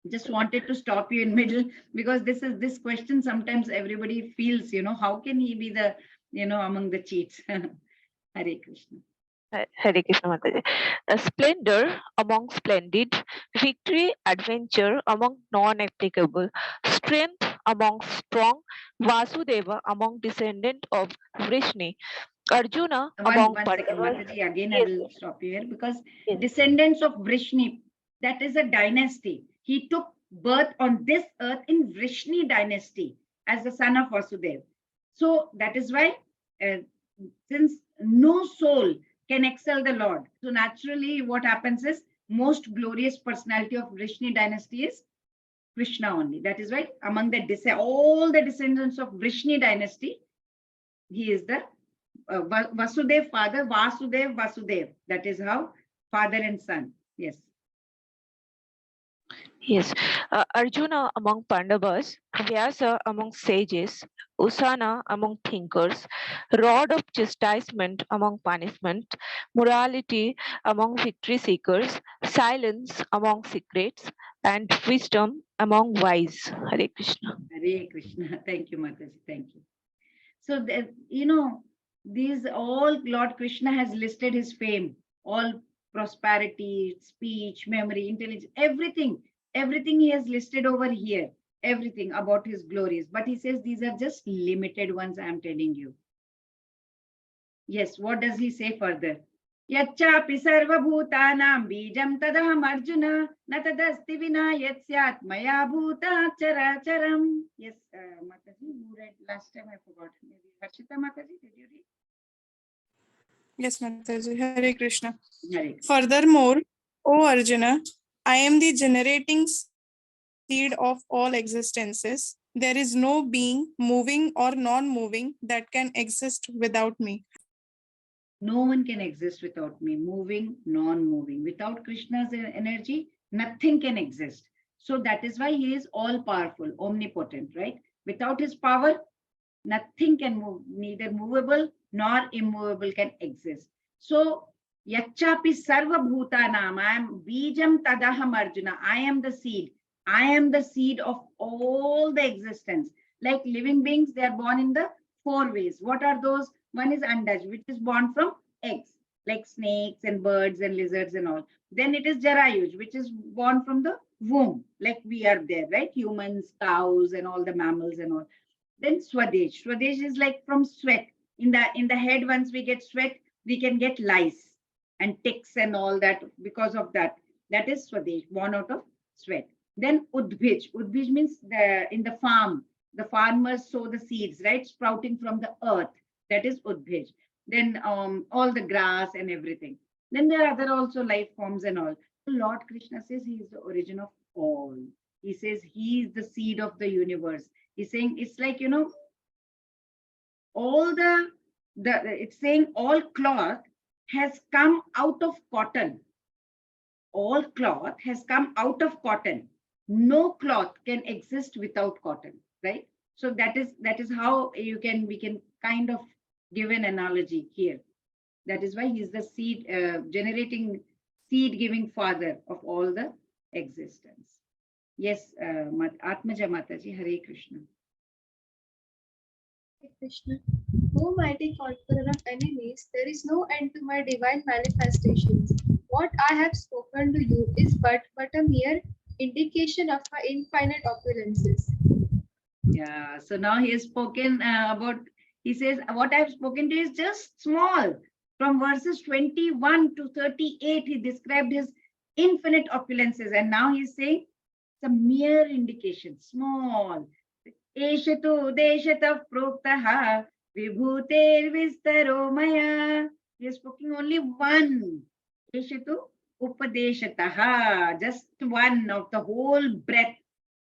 Just wanted to stop you in middle because this question sometimes everybody feels, you know, how can he be the, you know, among the cheats? Hare Krishna. Hare Krishna Mataji. Splendor among splendid, victory, adventure among non-applicable, strength among strong, Vasudeva among descendant of Vrishni, Arjuna among One second, Pandavas. Mataji, again I Yes, will stop you here because yes. descendants of Vrishni, that is a dynasty. He took birth on this earth in Vrishni dynasty as the son of Vasudeva. So that is why, since no soul can excel the Lord, so naturally what happens is most glorious personality of Vrishni dynasty is Krishna only. That is why among the all the descendants of Vrishni dynasty, he is the Vasudev father, Vasudev. That is how father and son. Yes. Yes, Arjuna among Pandavas, Vyasa among sages, Usana among thinkers, rod of chastisement among punishment, morality among victory seekers, silence among secrets, and wisdom among wise. Hare Krishna. Hare Krishna. Thank you, Mataji. Thank you. So, these all Lord Krishna has listed his fame, all prosperity, speech, memory, intelligence, everything he has listed over here, everything about his glories. But he says these are just limited ones, I am telling you. Yes, what does he say further? Yachapi sarvabhutanam bijam tadaham arjuna natadasti vina yatsat maya bhuta characharam. Yes, Mataji, you read last time, I forgot. Maybe Harshita Mataji, did you read? Yes, Mataji. Hare Krishna. Hare Krishna. Furthermore, O Arjuna, I am the generating seed of all existences. There is no being, moving or non-moving, that can exist without me. No one can exist without me, moving, non-moving. Without Krishna's energy, nothing can exist. So that is why he is all-powerful, omnipotent, right? Without his power, nothing can move, neither movable nor immovable can exist. So, yachapi sarva bhutanam, I am bijam tadaham Arjuna, I am the seed. I am the seed of all the existence. Like living beings, they are born in the 4 ways. What are those? One is Andaj, which is born from eggs, like snakes and birds and lizards and all. Then it is Jarayuj, which is born from the womb, like we are there, right? Humans, cows, and all the mammals and all. Then Swadesh. Swadesh is like from sweat. In the head, once we get sweat, we can get lice and ticks and all that because of that. That is Swadesh, born out of sweat. Then Udbhij. Udbhij means in the farm. The farmers sow the seeds, right? Sprouting from the earth. That is Udbhij. Then all the grass and everything. Then there are other also life forms and all. Lord Krishna says he is the origin of all. He says he is the seed of the universe. He's saying it's like, all it's saying all cloth has come out of cotton. All cloth has come out of cotton. No cloth can exist without cotton, right? So that is how we can kind of give an analogy here. That is why he's the seed generating, seed giving father of all the existence. Yes, Atmaja Mataji, Hare Krishna. Hare Krishna. O mighty conqueror of enemies, there is no end to my divine manifestations. What I have spoken to you is but a mere indication of my infinite opulences. Yeah, so now he has spoken about, he says, what I have spoken to you is just small. From verses 21 to 38, he described his infinite opulences. And now he's saying it's a mere indication, small. Eshatu deshatav proktaha vibhuter vistaro maya. He is speaking only one. Eshatu upadeshataha, just one of the whole breadth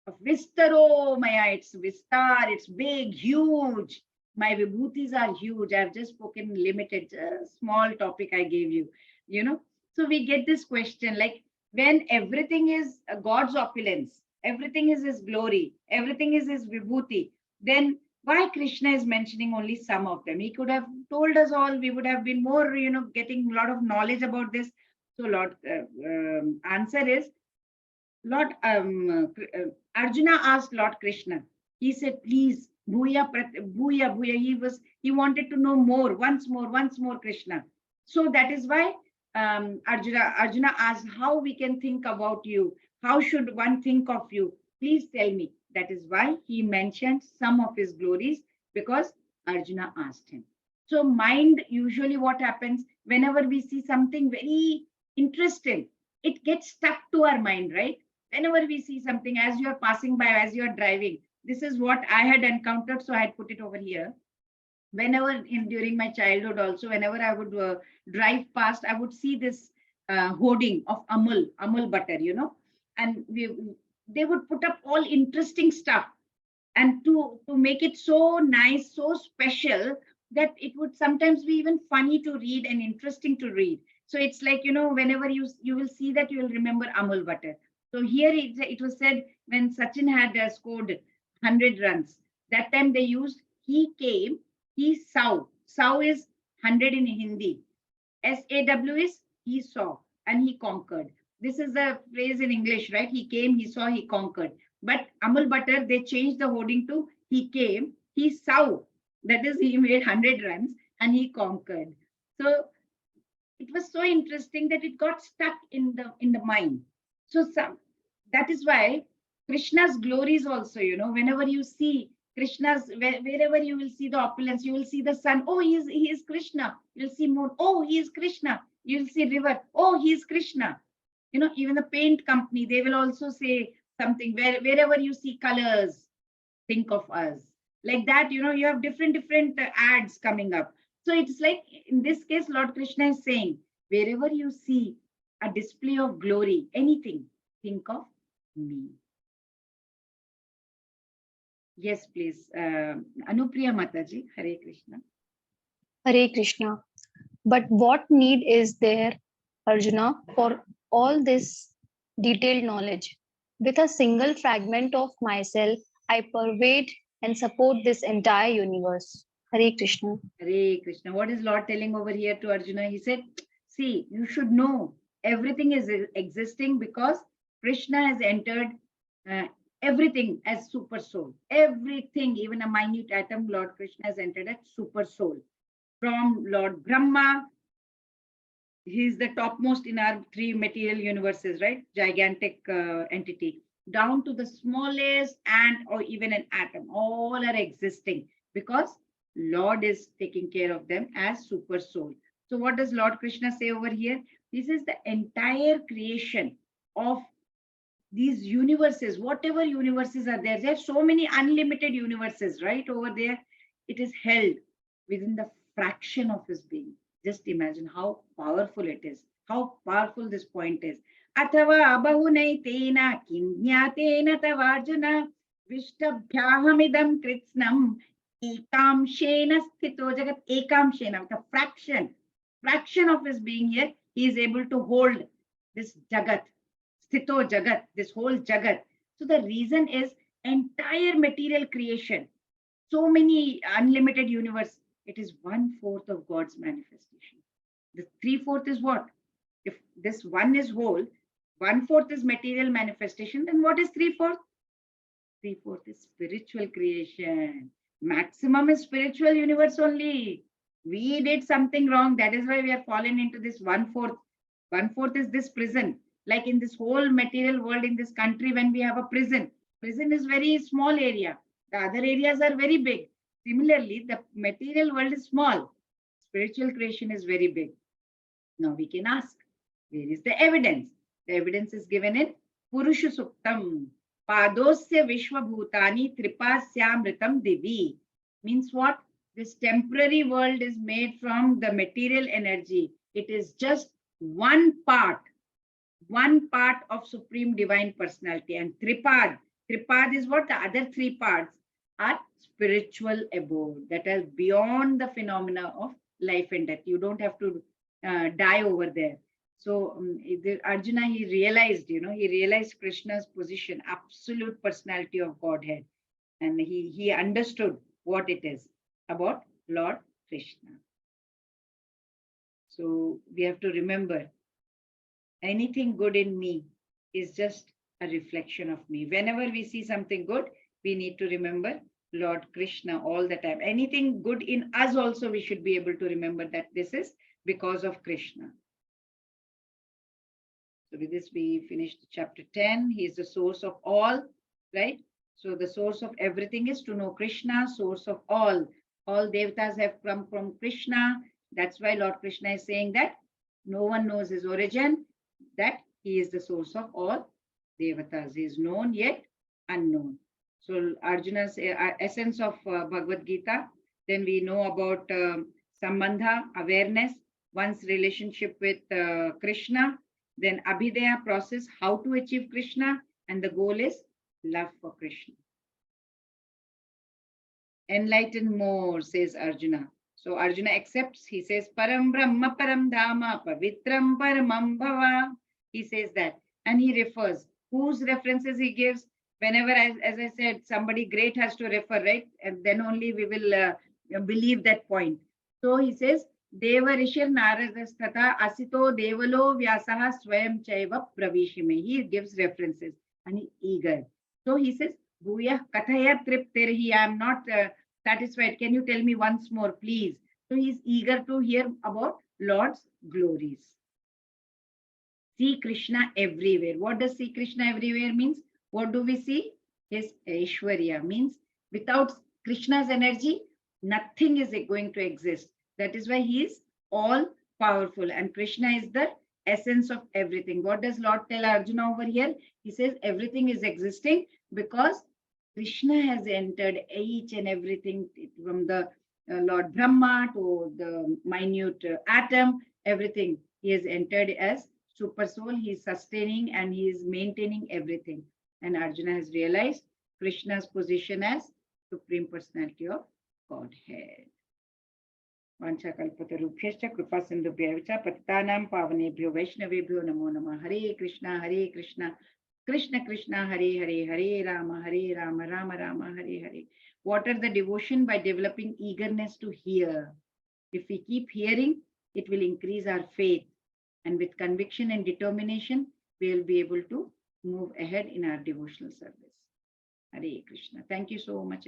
of vistaro maya. It's vistar, it's big, huge. My vibhutis are huge. I've just spoken limited, small topic I gave you, So we get this question, like when everything is God's opulence, everything is his glory, everything is his vibhuti, then why Krishna is mentioning only some of them? He could have told us all, we would have been more, getting a lot of knowledge about this. So Lord, answer is, Lord, Arjuna asked Lord Krishna, he said, please, Bhuya, Bhuya, Bhuya. He wanted to know more, once more, Krishna. So that is why Arjuna asked how we can think about you. How should one think of you? Please tell me. That is why he mentioned some of his glories, because Arjuna asked him. So mind, usually what happens whenever we see something very interesting, it gets stuck to our mind, right? Whenever we see something, as you're passing by, as you're driving, this is what I had encountered, so I had put it over here. Whenever during my childhood also, whenever I would drive past, I would see this hoarding of Amul butter, and they would put up all interesting stuff, and to make it so nice, so special, that it would sometimes be even funny to read and interesting to read. So it's like, whenever you will see that, you will remember Amul butter. So here it was said, when Sachin had scored 100 runs, that time they used he came, he saw. Saw is 100 in Hindi. SAW is he saw and he conquered. This is the phrase in English, right? He came, he saw, he conquered. But Amul butter, they changed the wording to he came, he saw. That is, he made 100 runs and he conquered. So it was so interesting that it got stuck in the mind. So that is why Krishna's glories also, whenever you see Krishna's, wherever you will see the opulence, you will see the sun. Oh, he is Krishna. You'll see moon. Oh, he is Krishna. You'll see river. Oh, he is Krishna. Even the paint company, they will also say something, wherever you see colors, think of us. Like that, you have different ads coming up. So it's like, in this case, Lord Krishna is saying, wherever you see a display of glory, anything, think of me. Yes, please. Anupriya Mataji, Hare Krishna. Hare Krishna. But what need is there, Arjuna, for all this detailed knowledge? With a single fragment of myself, I pervade and support this entire universe. Hare Krishna. Hare Krishna. What is Lord telling over here to Arjuna? He said, see, you should know everything is existing because Krishna has entered everything as super soul. Everything, even a minute atom, Lord Krishna has entered as super soul. From Lord Brahma, he is the topmost in our three material universes, right? Gigantic entity. Down to the smallest ant or even an atom, all are existing because Lord is taking care of them as super soul. So what does Lord Krishna say over here? This is the entire creation of these universes, whatever universes are there. There are so many unlimited universes, right? Over there, it is held within the fraction of his being. Just imagine how powerful it is, how powerful this point is. Athava abahunaitena kinyatena tavarjuna vishtabhyahamidam kritsnam ekamshena sthito jagat. Ekamshena, the fraction of his being here, he is able to hold this jagat, sthito jagat, this whole jagat. So the reason is entire material creation, so many unlimited universe, it is 1/4 of God's manifestation. The 3/4 is what? If this one is whole, 1/4 is material manifestation, then what is 3/4? 3/4 is spiritual creation. Maximum is spiritual universe only. We did something wrong. That is why we are fallen into this 1/4. 1/4 is this prison. Like in this whole material world, in this country, when we have a prison is very small area. The other areas are very big. Similarly, the material world is small. Spiritual creation is very big. Now we can ask, where is the evidence? The evidence is given in Purusha Suktam. Padosya Vishwabhutani Tripasyamritam Divi. Means what? This temporary world is made from the material energy. It is just one part of Supreme Divine Personality. And Tripad is what? The other three parts are spiritual abode, that is beyond the phenomena of life and death. You don't have to die over there. So Arjuna, he realized Krishna's position, absolute personality of Godhead. And he understood what it is about Lord Krishna. So we have to remember, anything good in me is just a reflection of me. Whenever we see something good, we need to remember Lord Krishna all the time. Anything good in us also, we should be able to remember that this is because of Krishna. So with this, we finished chapter 10. He is the source of all, right? So the source of everything is to know Krishna, source of all. All devatas have come from Krishna. That's why Lord Krishna is saying that no one knows his origin, that he is the source of all devatas. He is known yet unknown. So Arjuna's essence of Bhagavad Gita. Then we know about Sambandha, awareness, one's relationship with Krishna. Then Abhidaya process, how to achieve Krishna. And the goal is love for Krishna. Enlighten more, says Arjuna. So Arjuna accepts, he says, Param Brahma Param Dhama Pavitram Paramam Bhava. He says that. And he refers. Whose references he gives? Whenever, as I said, somebody great has to refer, right? And then only we will believe that point. So he says, Deva Rishir Naradastata Asito Devalo Vyasaha Swayam Chaiva Pravishime. He gives references and he's eager. So he says, Bhuya Kathaya Triptirhi. I am not satisfied. Can you tell me once more, please? So he's eager to hear about Lord's glories. See Krishna everywhere. What does see Krishna everywhere means? What do we see? His Aishwarya means without Krishna's energy, nothing is going to exist. That is why he is all powerful and Krishna is the essence of everything. What does Lord tell Arjuna over here? He says everything is existing because Krishna has entered each and everything from the Lord Brahma to the minute atom, everything. He has entered as super soul. He is sustaining and he is maintaining everything. And Arjuna has realized Krishna's position as Supreme Personality of Godhead. Vanchakalpatarubhyascha kripa sindhubhyavicha patitanam pavanebhyo vaishnavebhyo namo namah. Hare Krishna, Krishna Krishna, Hare Hare, Hare Rama, Rama Rama, Hare Hare. What are the devotion? By developing eagerness to hear. If we keep hearing, it will increase our faith. And with conviction and determination, we will be able to move ahead in our devotional service. Hare Krishna. Thank you so much.